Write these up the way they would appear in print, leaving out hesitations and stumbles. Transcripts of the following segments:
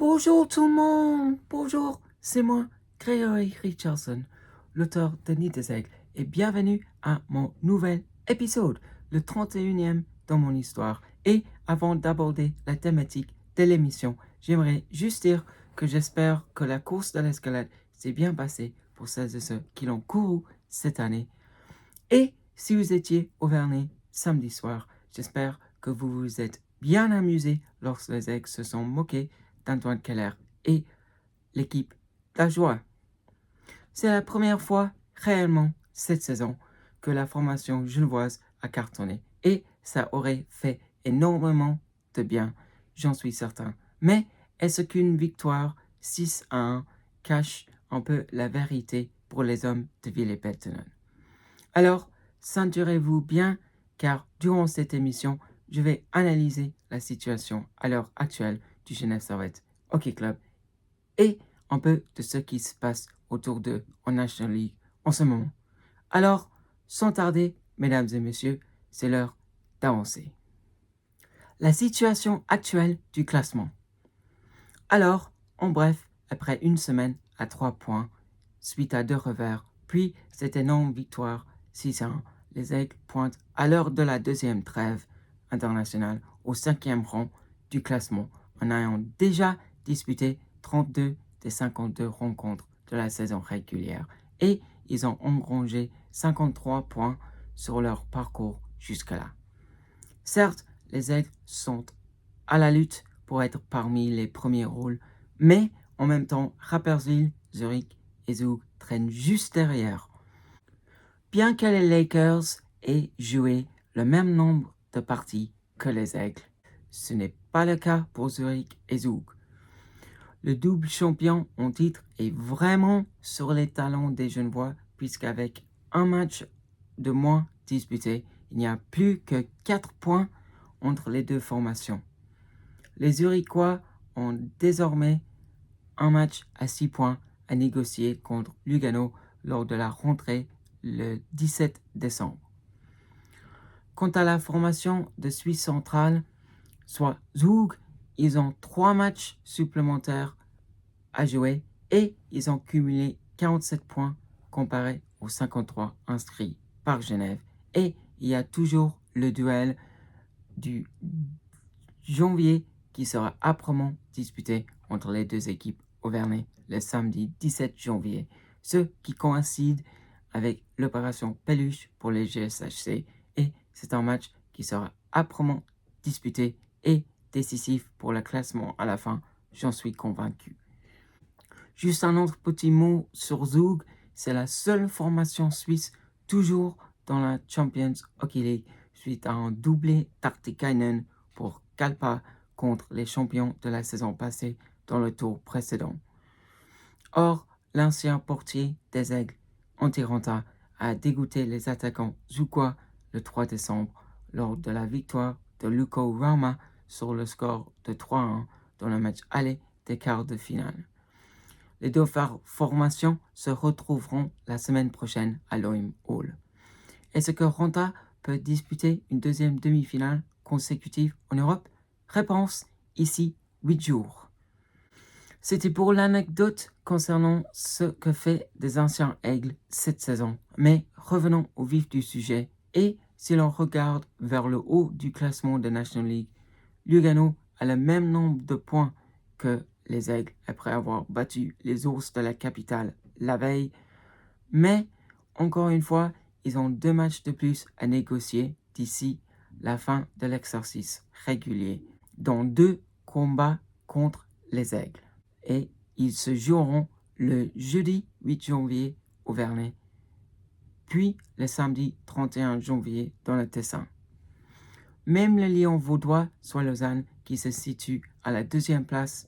Bonjour tout le monde, bonjour, c'est moi, Gregory Richardson, l'auteur de Nid des Aigles, et bienvenue à mon nouvel épisode, le 31e dans mon histoire. Et avant d'aborder la thématique de l'émission, j'aimerais juste dire que j'espère que la course de l'escalade s'est bien passée pour celles et ceux qui l'ont couru cette année. Et si vous étiez au Vernet samedi soir, j'espère que vous vous êtes bien amusés lorsque les Aigles se sont moqués d'Antoine Keller et l'équipe d'Ajoie. C'est la première fois réellement cette saison que la formation genevoise a cartonné et ça aurait fait énormément de bien, j'en suis certain. Mais est-ce qu'une victoire 6-1 cache un peu la vérité pour les hommes de Villers-Pétenon? Alors, ceinturez-vous bien car durant cette émission, je vais analyser la situation à l'heure actuelle du Genève Servette Hockey Club et un peu de ce qui se passe autour d'eux en National League en ce moment. Alors, sans tarder, mesdames et messieurs, c'est l'heure d'avancer. La situation actuelle du classement. Alors, en bref, après une semaine à 3 points, suite à 2 revers, puis cette énorme victoire 6-1, les Aigles pointent à l'heure de la deuxième trêve internationale au 5e rang du classement en ayant déjà disputé 32 des 52 rencontres de la saison régulière et ils ont engrangé 53 points sur leur parcours jusque-là. Certes, les Aigles sont à la lutte pour être parmi les premiers rôles, mais en même temps, Rapperswil, Zurich et Zug traînent juste derrière. Bien que les Lakers aient joué le même nombre de parties que les Aigles, ce n'est pas le cas pour Zurich et Zug. Le double champion en titre est vraiment sur les talons des Genevois puisqu'avec un match de moins disputé, il n'y a plus que 4 points entre les deux formations. Les Zurichois ont désormais un match à 6 points à négocier contre Lugano lors de la rentrée le 17 décembre. Quant à la formation de Suisse centrale, soit Zug, ils ont 3 matchs supplémentaires à jouer et ils ont cumulé 47 points comparé aux 53 inscrits par Genève. Et il y a toujours le duel du janvier qui sera âprement disputé entre les deux équipes au Vernet le samedi 17 janvier, ce qui coïncide avec l'opération Peluche pour les GSHC et c'est un match qui sera âprement disputé et décisif pour le classement à la fin, j'en suis convaincu. Juste un autre petit mot sur Zug, c'est la seule formation suisse toujours dans la Champions Hockey League suite à un doublé Tartikainen pour Kalpa contre les champions de la saison passée dans le tour précédent. Or, l'ancien portier des Aigles, Antti Ranta, a dégoûté les attaquants zugois le 3 décembre lors de la victoire de Lukko Rauma sur le score de 3-1 dans le match aller des quarts de finale. Les deux formations se retrouveront la semaine prochaine à l'OIM Hall. Est-ce que Ranta peut disputer une deuxième demi-finale consécutive en Europe? Réponse, ici, 8 jours. C'était pour l'anecdote concernant ce que fait des anciens Aigles cette saison. Mais revenons au vif du sujet. Et si l'on regarde vers le haut du classement de National League, Lugano a le même nombre de points que les Aigles après avoir battu les Ours de la capitale la veille. Mais, encore une fois, ils ont 2 matchs de plus à négocier d'ici la fin de l'exercice régulier, dont 2 combats contre les Aigles. Et ils se joueront le jeudi 8 janvier au Vernet, puis le samedi 31 janvier dans le Tessin. Même le Lion vaudois, soit Lausanne, qui se situe à la 2e place,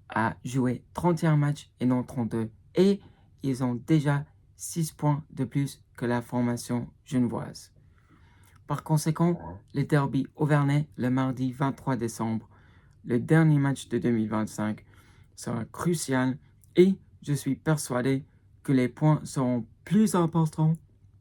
a joué 31 matchs et non 32. Et ils ont déjà 6 points de plus que la formation genevoise. Par conséquent, le derby Auvernais le mardi 23 décembre, le dernier match de 2025, sera crucial et je suis persuadé que les points seront plus importants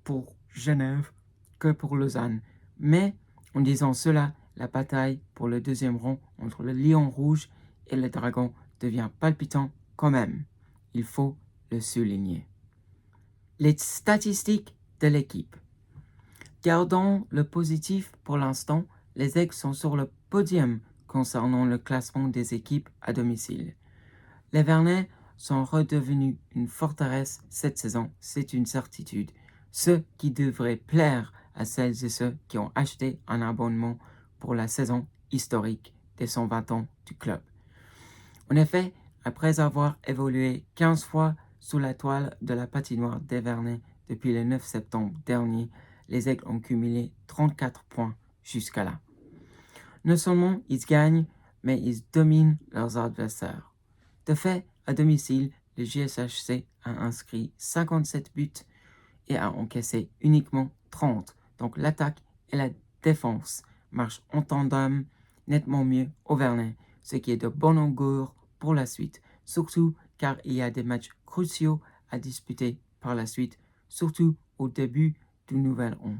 pour Genève que pour Lausanne. Mais en disant cela, la bataille pour le 2e rang entre le Lion Rouge et le dragon devient palpitant quand même. Il faut le souligner. Les statistiques de l'équipe. Gardons le positif pour l'instant, les Aigles sont sur le podium concernant le classement des équipes à domicile. Les Vernets sont redevenus une forteresse cette saison, c'est une certitude, ce qui devrait plaire à celles et ceux qui ont acheté un abonnement pour la saison historique des 120 ans du club. En effet, après avoir évolué 15 fois sous la toile de la patinoire des Vernets depuis le 9 septembre dernier, les Aigles ont cumulé 34 points jusqu'à là. Non seulement ils gagnent, mais ils dominent leurs adversaires. De fait, à domicile, le GSHC a inscrit 57 buts et a encaissé uniquement 30. Donc l'attaque et la défense marchent en tandem nettement mieux au Vernet, ce qui est de bon augure pour la suite, surtout car il y a des matchs cruciaux à disputer par la suite, surtout au début du nouvel an.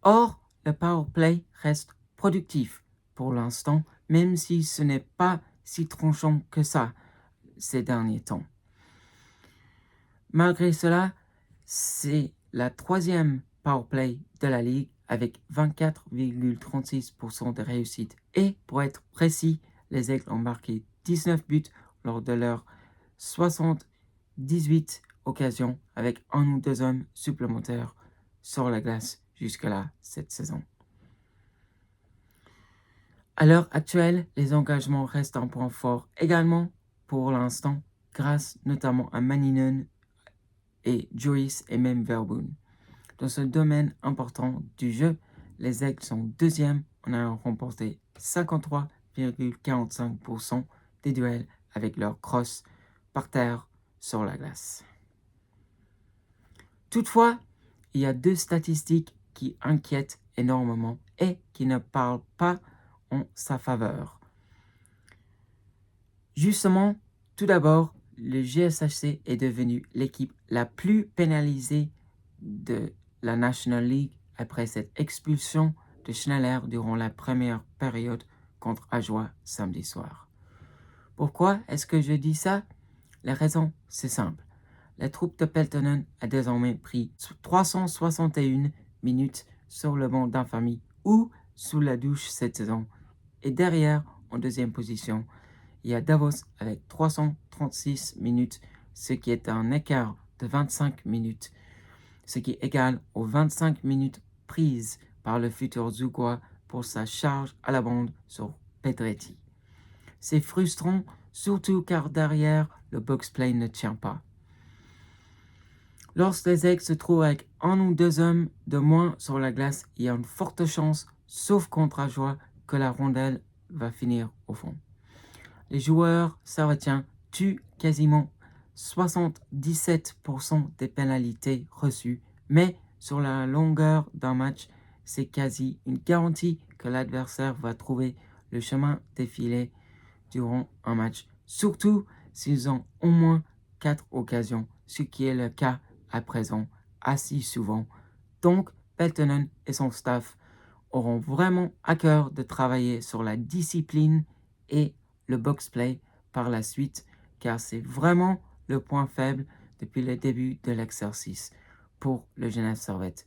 Or, le power play reste productif pour l'instant, même si ce n'est pas si tranchant que ça ces derniers temps. Malgré cela, c'est la troisième power play de la ligue avec 24,36% de réussite. Et pour être précis, les Aigles ont marqué 19 buts lors de leurs 78 occasions avec un ou deux hommes supplémentaires sur la glace jusque-là cette saison. À l'heure actuelle, les engagements restent un point fort également pour l'instant, grâce notamment à Maninen et Joyce et même Verboon. Dans ce domaine important du jeu, les Aigles sont deuxièmes en ayant remporté 53,45% des duels avec leur crosse par terre sur la glace. Toutefois, il y a deux statistiques qui inquiètent énormément et qui ne parlent pas en sa faveur. Justement, tout d'abord, le GSHC est devenu l'équipe la plus pénalisée de la National League après cette expulsion de Schneller durant la première période contre Ajoie samedi soir. Pourquoi est-ce que je dis ça? La raison, c'est simple. La troupe de Peltonen a désormais pris 361 minutes sur le banc d'infamie ou sous la douche cette saison. Et derrière, en deuxième position, il y a Davos avec 336 minutes, ce qui est un écart de 25 minutes, ce qui est égal aux 25 minutes prises par le futur Zougois pour sa charge à la bande sur Pedretti. C'est frustrant, surtout car derrière, le box-play ne tient pas. Lorsque les Aigles se trouvent avec un ou deux hommes de moins sur la glace, il y a une forte chance, sauf contre Ajoie, que la rondelle va finir au fond. Les joueurs sarratiens tuent quasiment 77% des pénalités reçues, mais sur la longueur d'un match, c'est quasi une garantie que l'adversaire va trouver le chemin des filets durant un match, surtout s'ils ont au moins 4 occasions, ce qui est le cas à présent assez souvent. Donc, Peltonen et son staff auront vraiment à cœur de travailler sur la discipline et le box-play par la suite, car c'est vraiment le point faible depuis le début de l'exercice pour le Genève Servette.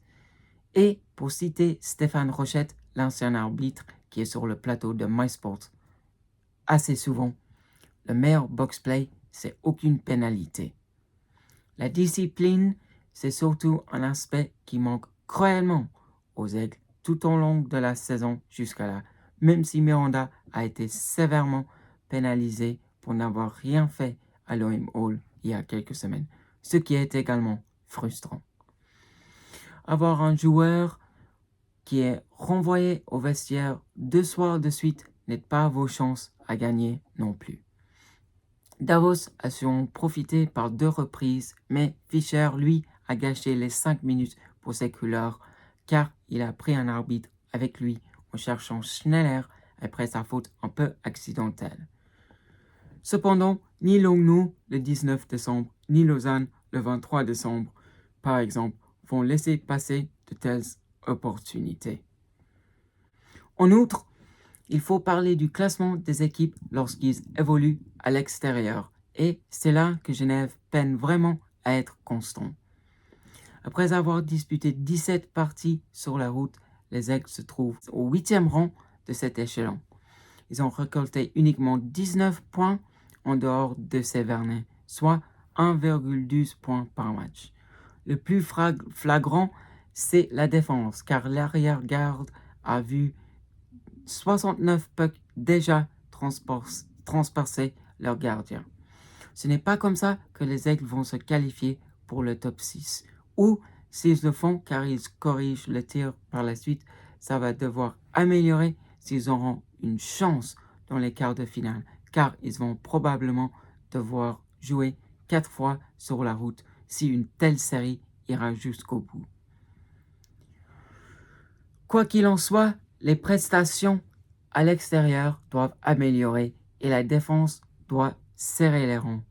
Et pour citer Stéphane Rochette, l'ancien arbitre qui est sur le plateau de MySport, assez souvent, le meilleur box-play, c'est aucune pénalité. La discipline, c'est surtout un aspect qui manque cruellement aux Aigles tout au long de la saison jusqu'à là, même si Miranda a été sévèrement pénalisé pour n'avoir rien fait à l'OM Hall il y a quelques semaines, ce qui est également frustrant. Avoir un joueur qui est renvoyé au vestiaire 2 soirs de suite n'aide pas vos chances à gagner non plus. Davos a su en profiter par 2 reprises, mais Fischer, lui, a gâché les 5 minutes pour ses couleurs, car il a pris un arbitre avec lui en cherchant Schneller après sa faute un peu accidentelle. Cependant, ni Longno le 19 décembre, ni Lausanne le 23 décembre, par exemple, vont laisser passer de telles opportunités. En outre, il faut parler du classement des équipes lorsqu'ils évoluent à l'extérieur. Et c'est là que Genève peine vraiment à être constant. Après avoir disputé 17 parties sur la route, les Aigles se trouvent au 8e rang de cet échelon. Ils ont récolté uniquement 19 points en dehors de Sévernet, soit 1,12 points par match. Le plus flagrant, c'est la défense, car l'arrière-garde a vu 69 pucks déjà transpercer leur gardien. Ce n'est pas comme ça que les Aigles vont se qualifier pour le top 6. Ou, s'ils le font car ils corrigent le tir par la suite, ça va devoir améliorer s'ils auront une chance dans les quarts de finale, car ils vont probablement devoir jouer 4 fois sur la route si une telle série ira jusqu'au bout. Quoi qu'il en soit, les prestations à l'extérieur doivent améliorer et la défense doit serrer les rangs.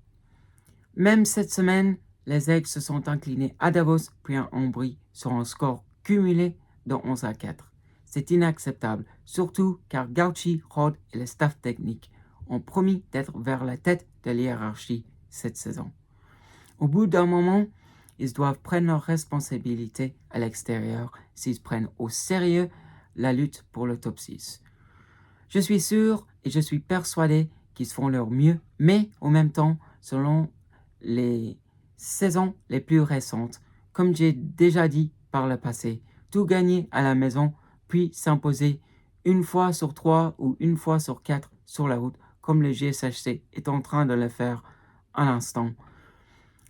Même cette semaine, les Aigles se sont inclinés à Davos puis à Ambry sur un score cumulé de 11-4. C'est inacceptable, surtout car Gauchi, Rod et le staff technique ont promis d'être vers la tête de la hiérarchie cette saison. Au bout d'un moment, ils doivent prendre leurs responsabilités à l'extérieur s'ils prennent au sérieux la lutte pour le top 6. Je suis sûr et je suis persuadé qu'ils font leur mieux, mais en même temps, selon les saisons les plus récentes, comme j'ai déjà dit par le passé, tout gagner à la maison, puis s'imposer une fois sur 3 ou une fois sur 4 sur la route, comme le GSHC est en train de le faire à l'instant.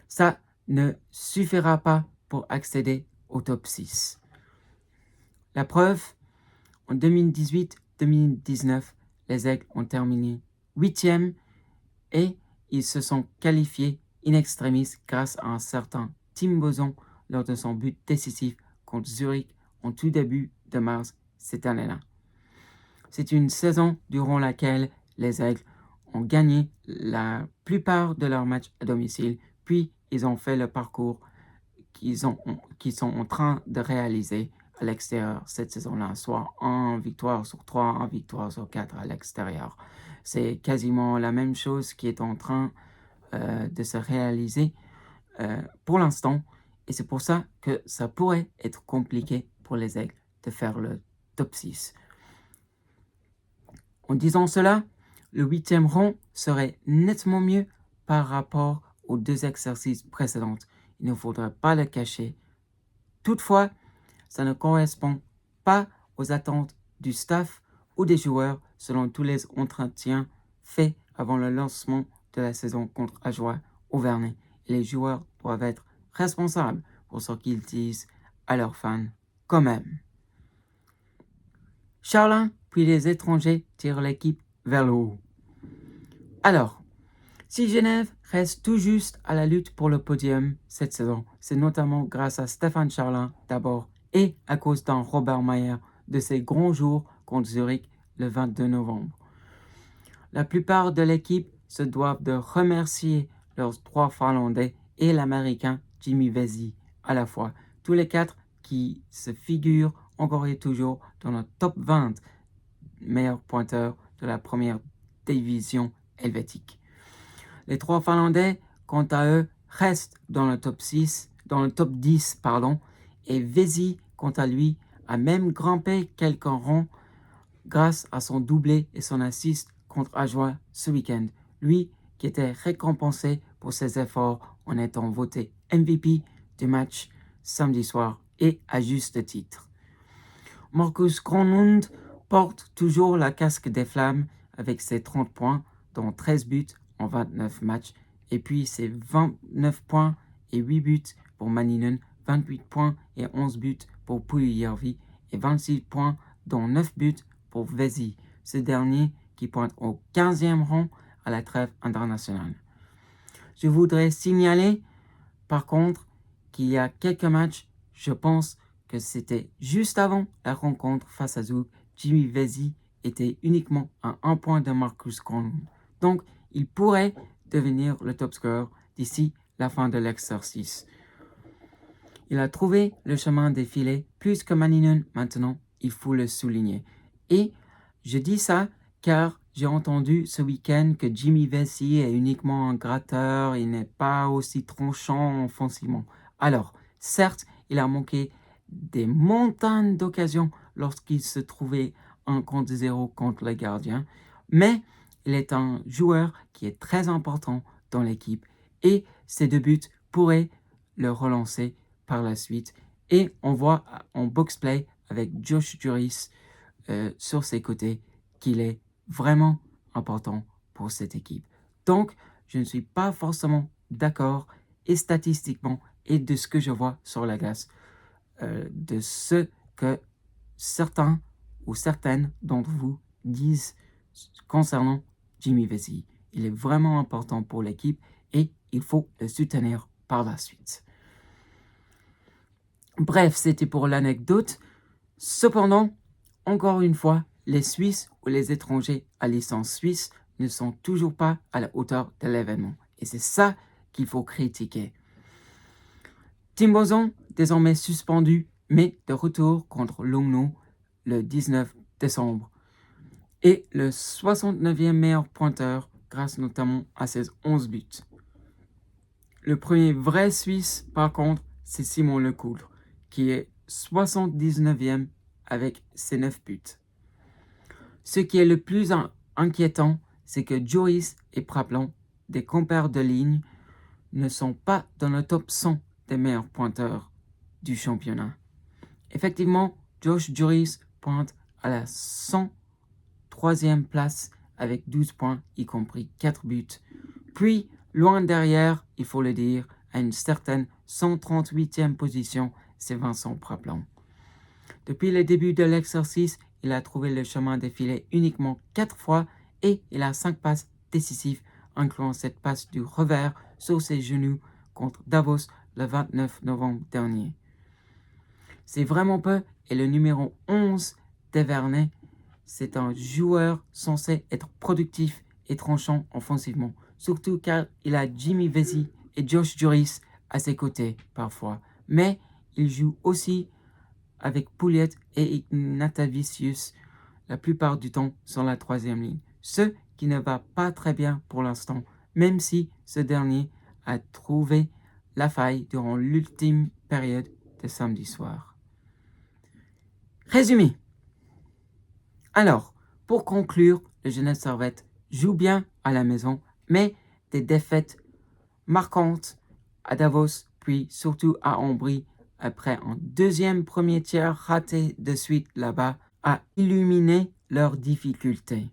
Ça ne suffira pas pour accéder au top 6. La preuve, en 2018-2019, les Aigles ont terminé 8e et ils se sont qualifiés in extremis grâce à un certain Tim Boson lors de son but décisif contre Zurich en tout début de mars cette année-là. C'est une saison durant laquelle les Aigles ont gagné la plupart de leurs matchs à domicile, puis ils ont fait le parcours qu'ils sont en train de réaliser à l'extérieur cette saison-là, soit 1 victoire sur 3, 1 victoire sur 4 à l'extérieur. C'est quasiment la même chose qui est en train de se réaliser pour l'instant, et c'est pour ça que ça pourrait être compliqué pour les Aigles de faire le top 6. En disant cela, le 8e rang serait nettement mieux par rapport aux 2 exercices précédents. Il ne faudrait pas le cacher. Toutefois, ça ne correspond pas aux attentes du staff ou des joueurs selon tous les entretiens faits avant le lancement de la saison contre Ajoie au Vernet. Et les joueurs doivent être responsables pour ce qu'ils disent à leurs fans quand même. Charlin puis les étrangers tirent l'équipe vers le haut. Alors, si Genève reste tout juste à la lutte pour le podium cette saison, c'est notamment grâce à Stéphane Charlin d'abord et à cause d'un Robert Mayer de ses grands jours contre Zurich le 22 novembre. La plupart de l'équipe se doivent de remercier leurs 3 Finlandais et l'Américain Jimmy Vesey à la fois, tous les 4 qui se figurent encore et toujours dans le top 20 meilleurs pointeurs de la première division helvétique. Les 3 Finlandais, quant à eux, restent dans le top 10, et Vesey, quant à lui, a même grimpé quelques rangs grâce à son doublé et son assist contre Ajoie ce week-end. Lui qui était récompensé pour ses efforts en étant voté MVP du match samedi soir et à juste titre. Marcus Granlund porte toujours la casque des Flammes avec ses 30 points, dont 13 buts en 29 matchs, et puis ses 29 points et 8 buts pour Maninen, 28 points et 11 buts pour Puljujärvi et 26 points dont 9 buts pour Vesey, ce dernier qui pointe au 15e rang à la trêve internationale. Je voudrais signaler par contre qu'il y a quelques matchs, je pense que c'était juste avant la rencontre face à Zug, Jimmy Vesey était uniquement à 1 point de Marcus Granlund. Donc, il pourrait devenir le top scorer d'ici la fin de l'exercice. Il a trouvé le chemin des filets plus que Maninen maintenant, il faut le souligner. Et Je dis ça car j'ai entendu ce week-end que Jimmy Vesey est uniquement un gratteur, il n'est pas aussi tranchant offensivement. Alors, certes, il a manqué des montagnes d'occasions lorsqu'il se trouvait 1 contre 0 contre les gardiens, mais il est un joueur qui est très important dans l'équipe et ses deux buts pourraient le relancer par la suite. Et on voit en box-play avec Josh Juris sur ses côtés qu'il est vraiment important pour cette équipe. Donc, je ne suis pas forcément d'accord et statistiquement et de ce que je vois sur la glace, de ce que certains ou certaines d'entre vous disent concernant Jimmy Vesey. Il est vraiment important pour l'équipe et il faut le soutenir par la suite. Bref, c'était pour l'anecdote. Cependant, encore une fois, les Suisses ou les étrangers à licence suisse ne sont toujours pas à la hauteur de l'événement. Et c'est ça qu'il faut critiquer. Tim Bozon, désormais suspendu, mais de retour contre Lugno le 19 décembre. Et le 69e meilleur pointeur grâce notamment à ses 11 buts. Le premier vrai Suisse, par contre, c'est Simon Lecoultre, qui est 79e avec ses 9 buts. Ce qui est le plus inquiétant, c'est que Joris et Praplan, des compères de ligne, ne sont pas dans le top 100 des meilleurs pointeurs du championnat. Effectivement, Josh Juris pointe à la 103e place avec 12 points, y compris 4 buts. Puis, loin derrière, il faut le dire, à une certaine 138e position, c'est Vincent Praplan. Depuis le début de l'exercice, il a trouvé le chemin des filets uniquement 4 fois et il a 5 passes décisives, incluant cette passe du revers sur ses genoux contre Davos le 29 novembre dernier. C'est vraiment peu et le numéro 11 d'Evernay, c'est un joueur censé être productif et tranchant offensivement, surtout car il a Jimmy Vesey et Josh Juris à ses côtés parfois, mais il joue aussi avec Pouliot et Ignatavicius la plupart du temps sur la troisième ligne. Ce qui ne va pas très bien pour l'instant, même si ce dernier a trouvé la faille durant l'ultime période de samedi soir. Résumé. Alors, pour conclure, le Genève Servette joue bien à la maison, mais des défaites marquantes à Davos, puis surtout à Ambry, après un deuxième premier tiers raté de suite là-bas, a illuminé leurs difficultés.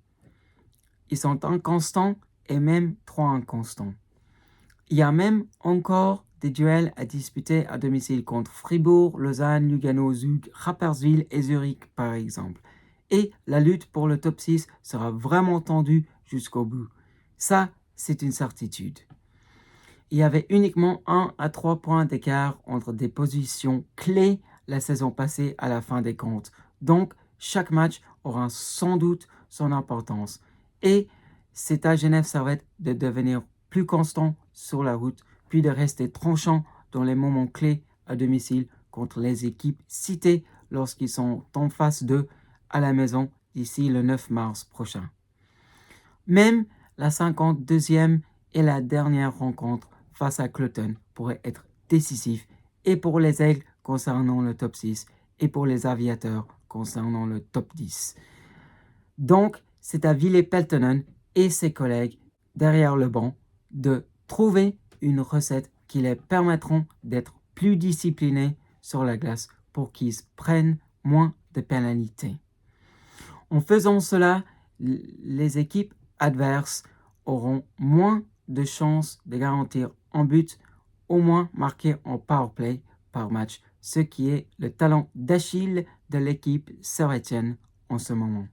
Ils sont inconstants et même trop inconstants. Il y a même encore des duels à disputer à domicile contre Fribourg, Lausanne, Lugano, Zug, Rapperswil et Zurich par exemple. Et la lutte pour le top 6 sera vraiment tendue jusqu'au bout. Ça, c'est une certitude. Il y avait uniquement 1 à 3 points d'écart entre des positions clés la saison passée à la fin des comptes. Donc, chaque match aura sans doute son importance. Et c'est à Genève Servette de devenir plus constant sur la route, puis de rester tranchant dans les moments clés à domicile contre les équipes citées lorsqu'ils sont en face d'eux à la maison d'ici le 9 mars prochain. Même la 52e et la dernière rencontre face à Cloton pourrait être décisif et pour les Aigles concernant le top 6 et pour les Aviateurs concernant le top 10. Donc, c'est à Ville Peltonen et ses collègues derrière le banc de trouver une recette qui les permettront d'être plus disciplinés sur la glace pour qu'ils prennent moins de pénalités. En faisant cela, les équipes adverses auront moins de chances de garantir un but, au moins marqué en powerplay par match, ce qui est le talent d'Achille de l'équipe servettienne en ce moment.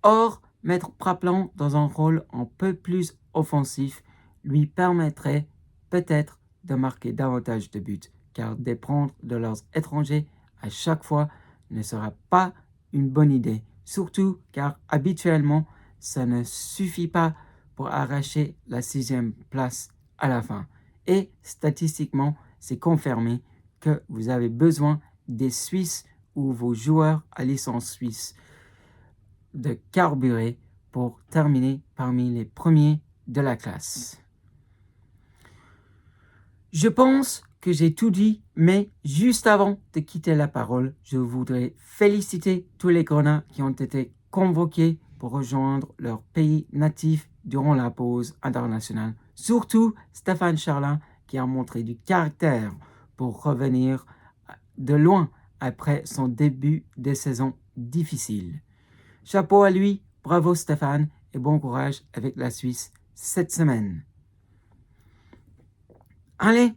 Or, mettre Praplan dans un rôle un peu plus offensif lui permettrait peut-être de marquer davantage de buts, car dépendre de leurs étrangers à chaque fois ne sera pas une bonne idée, surtout car habituellement, ça ne suffit pas pour arracher la 6e place à la fin. Et statistiquement, c'est confirmé que vous avez besoin des Suisses ou vos joueurs à licence suisse de carburer pour terminer parmi les premiers de la classe. Je pense que j'ai tout dit, mais juste avant de quitter la parole, je voudrais féliciter tous les Grenats qui ont été convoqués pour rejoindre leur pays natif durant la pause internationale. Surtout Stéphane Charlin qui a montré du caractère pour revenir de loin après son début de saison difficile. Chapeau à lui, bravo Stéphane et bon courage avec la Suisse cette semaine. Allez,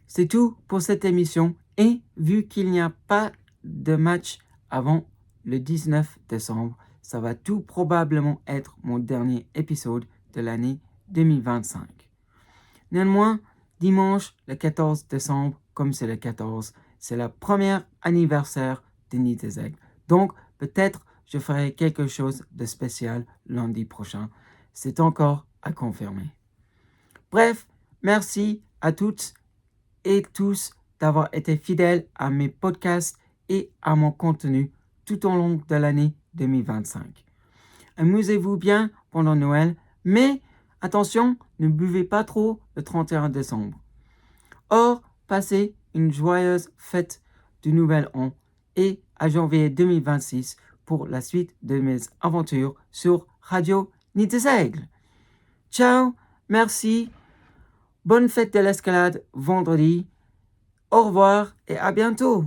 c'est tout pour cette émission et vu qu'il n'y a pas de match avant le 19 décembre, ça va tout probablement être mon dernier épisode de l'année 2025. Néanmoins, dimanche le 14 décembre, comme c'est le 14, c'est le premier anniversaire de Nid des Aigles. Donc peut-être je ferai quelque chose de spécial lundi prochain. C'est encore à confirmer. Bref, merci à toutes et tous d'avoir été fidèles à mes podcasts et à mon contenu tout au long de l'année 2025. Amusez-vous bien pendant Noël, mais attention, ne buvez pas trop le 31 décembre. Or, passez une joyeuse fête du Nouvel An et à janvier 2026 pour la suite de mes aventures sur Radio Nid des Aigles. Ciao, merci, bonne fête de l'escalade vendredi, au revoir et à bientôt.